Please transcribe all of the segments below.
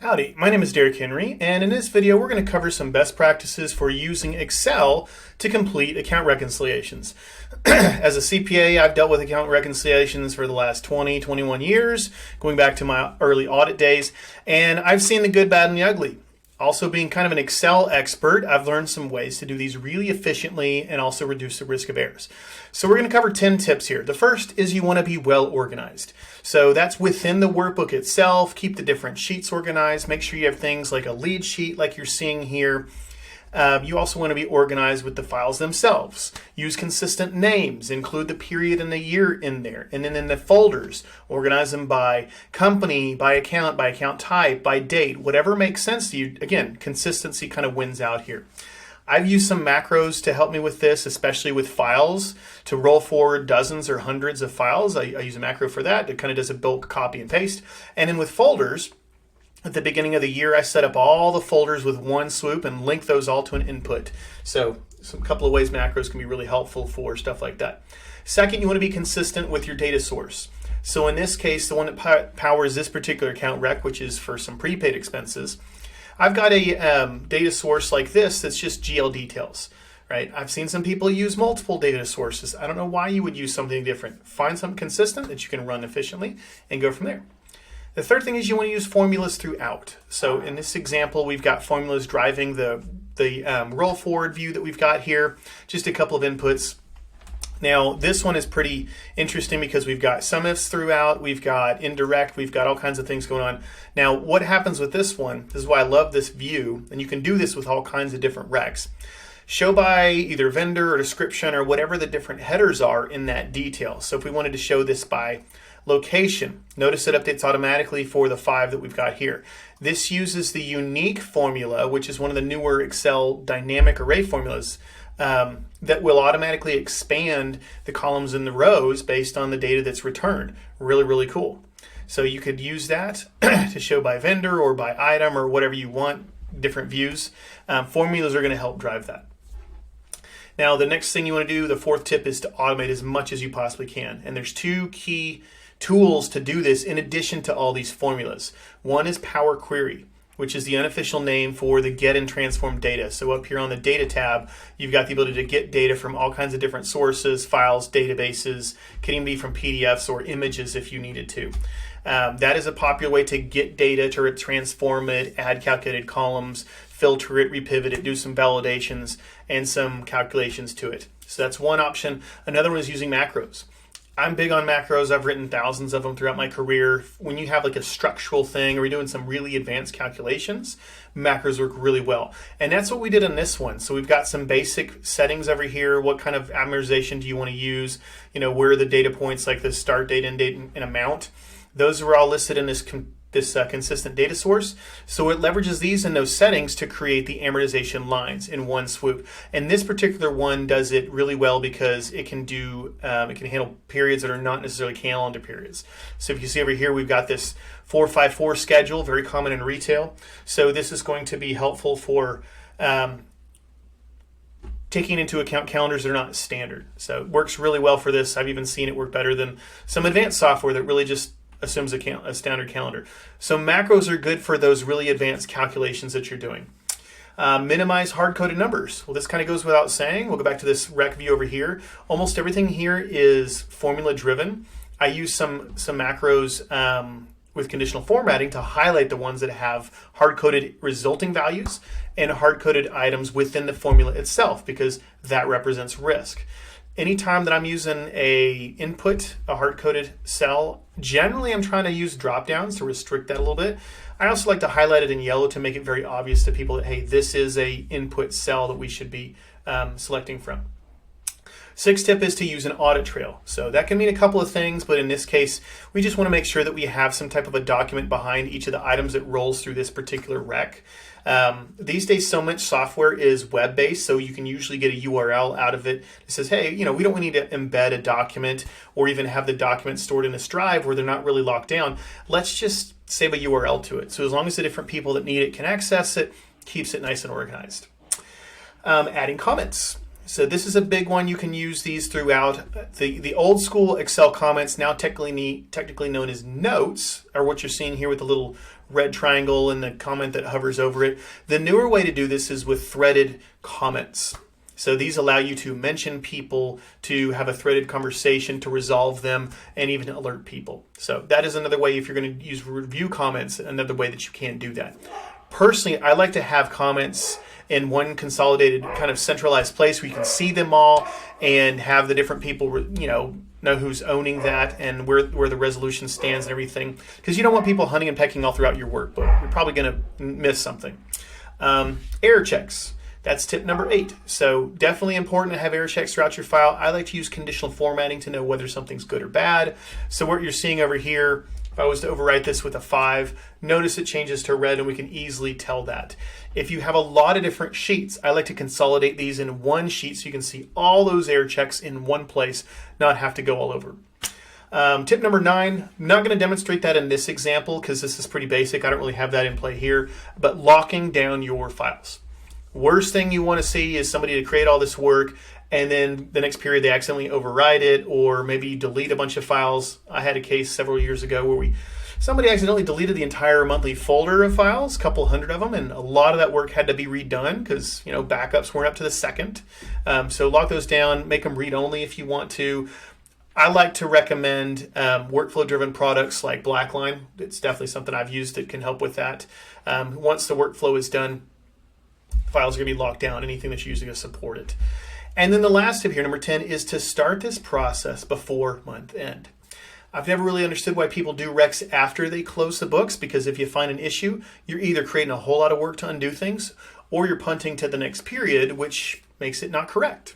Howdy, my name is Derrick Henry, and in this video we're going to cover some best practices for using Excel to complete account reconciliations. As a CPA, I've dealt with account reconciliations for the last 21 years, going back to my early audit days, and I've seen the good, bad, and the ugly. Also, being kind of an Excel expert, I've learned some ways to do these really efficiently and also reduce the risk of errors. So we're going to cover 10 tips here. The first is you want to be well organized. So that's within the workbook itself. Keep the different sheets organized. Make sure you have things like a lead sheet like you're seeing here. You also want to be organized with the files themselves. Use consistent names, include the period and the year in there. And then in the folders, organize them by company, by account type, by date, whatever makes sense to you. Again, consistency kind of wins out here. I've used some macros to help me with this, especially with files, to roll forward dozens or hundreds of files. I use a macro for that. It kind of does a bulk copy and paste. And then with folders, at the beginning of the year, I set up all the folders with one swoop and link those all to an input. So some couple of ways macros can be really helpful for stuff like that. Second, you want to be consistent with your data source. So in this case, the one that powers this particular account rec, which is for some prepaid expenses, I've got a data source like this that's just GL details. Right? I've seen some people use multiple data sources. I don't know why you would use something different. Find something consistent that you can run efficiently and go from there. The third thing is you want to use formulas throughout. So in this example, we've got formulas driving the roll forward view that we've got here. Just a couple of inputs. Now this one is pretty interesting because we've got sum ifs throughout, we've got indirect, we've got all kinds of things going on. Now what happens with this one, this is why I love this view, and you can do this with all kinds of different recs. Show by either vendor or description or whatever the different headers are in that detail. So if we wanted to show this by location, notice it updates automatically for the 5 that we've got here. This uses the unique formula, which is one of the newer Excel dynamic array formulas that will automatically expand the columns and the rows based on the data that's returned. Really, really cool. So you could use that to show by vendor or by item or whatever you want, different views. Formulas are going to help drive that. Now, the next thing you want to do, the fourth tip, is to automate as much as you possibly can. And there's 2 key tools to do this in addition to all these formulas. One is Power Query, which is the unofficial name for the get and transform data. So up here on the data tab, you've got the ability to get data from all kinds of different sources, files, databases, can even be from PDFs or images if you needed to. That is a popular way to get data, to transform it, add calculated columns, filter it, repivot it, do some validations and some calculations to it. So that's one option. Another one is using macros. I'm big on macros. I've written thousands of them throughout my career. When you have like a structural thing or you're doing some really advanced calculations, macros work really well. And that's what we did on this one. So we've got some basic settings over here. What kind of amortization do you want to use? You know, where are the data points like the start date, end date, and amount? Those are all listed in this consistent data source. So it leverages these and those settings to create the amortization lines in one swoop. And this particular one does it really well because it can handle periods that are not necessarily calendar periods. So if you see over here, we've got this 454 schedule, very common in retail. So this is going to be helpful for taking into account calendars that are not standard. So it works really well for this. I've even seen it work better than some advanced software that really just assumes a standard calendar. So macros are good for those really advanced calculations that you're doing. Minimize hard-coded numbers. Well, this kind of goes without saying. We'll go back to this rec view over here. Almost everything here is formula-driven. I use some macros with conditional formatting to highlight the ones that have hard-coded resulting values and hard-coded items within the formula itself because that represents risk. Anytime that I'm using a hard-coded cell, generally I'm trying to use drop-downs to restrict that a little bit. I also like to highlight it in yellow to make it very obvious to people that, hey, this is a input cell that we should be selecting from. 6th tip is to use an audit trail. So that can mean a couple of things, but in this case, we just want to make sure that we have some type of a document behind each of the items that rolls through this particular rec. These days, so much software is web-based, so you can usually get a URL out of it that says, hey, you know, we don't need to embed a document or even have the document stored in this drive where they're not really locked down. Let's just save a URL to it. So as long as the different people that need it can access it, keeps it nice and organized. Adding comments. So this is a big one. You can use these throughout. The old school Excel comments, now technically known as notes, are what you're seeing here with the little red triangle and the comment that hovers over it. The newer way to do this is with threaded comments. So these allow you to mention people, to have a threaded conversation, to resolve them, and even alert people. So that is another way, if you're going to use review comments, another way that you can do that. Personally, I like to have comments in one consolidated kind of centralized place where you can see them all and have the different people, know who's owning that and where the resolution stands and everything. Because you don't want people hunting and pecking all throughout your workbook. You're probably going to miss something. Error checks. That's tip number 8. So definitely important to have error checks throughout your file. I like to use conditional formatting to know whether something's good or bad. So what you're seeing over here, if I was to overwrite this with a 5, notice it changes to red and we can easily tell that. If you have a lot of different sheets, I like to consolidate these in one sheet so you can see all those error checks in one place, not have to go all over. Tip number 9, I'm not going to demonstrate that in this example because this is pretty basic. I don't really have that in play here, but locking down your files. Worst thing you want to see is somebody to create all this work and then the next period they accidentally override it, or maybe you delete a bunch of files. I had a case several years ago where somebody accidentally deleted the entire monthly folder of files, a couple hundred of them, and a lot of that work had to be redone because backups weren't up to the second. So lock those down, make them read-only if you want to. I like to recommend workflow-driven products like Blackline. It's definitely something I've used that can help with that. Once the workflow is done, files are going to be locked down, anything that's using to support it. And then the last tip here, number 10, is to start this process before month end. I've never really understood why people do recs after they close the books, because if you find an issue, you're either creating a whole lot of work to undo things, or you're punting to the next period, which makes it not correct.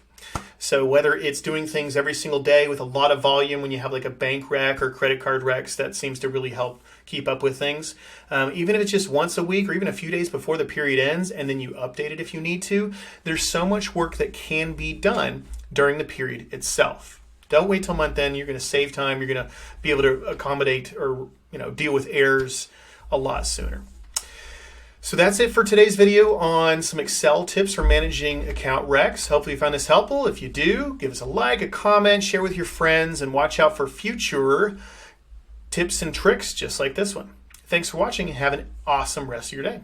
So whether it's doing things every single day with a lot of volume when you have like a bank rec or credit card recs, that seems to really help keep up with things. Even if it's just once a week or even a few days before the period ends and then you update it if you need to, there's so much work that can be done during the period itself. Don't wait till month end. You're going to save time. You're going to be able to accommodate or deal with errors a lot sooner. So that's it for today's video on some Excel tips for managing account recs. Hopefully you found this helpful. If you do, give us a like, a comment, share with your friends, and watch out for future tips and tricks just like this one. Thanks for watching and have an awesome rest of your day.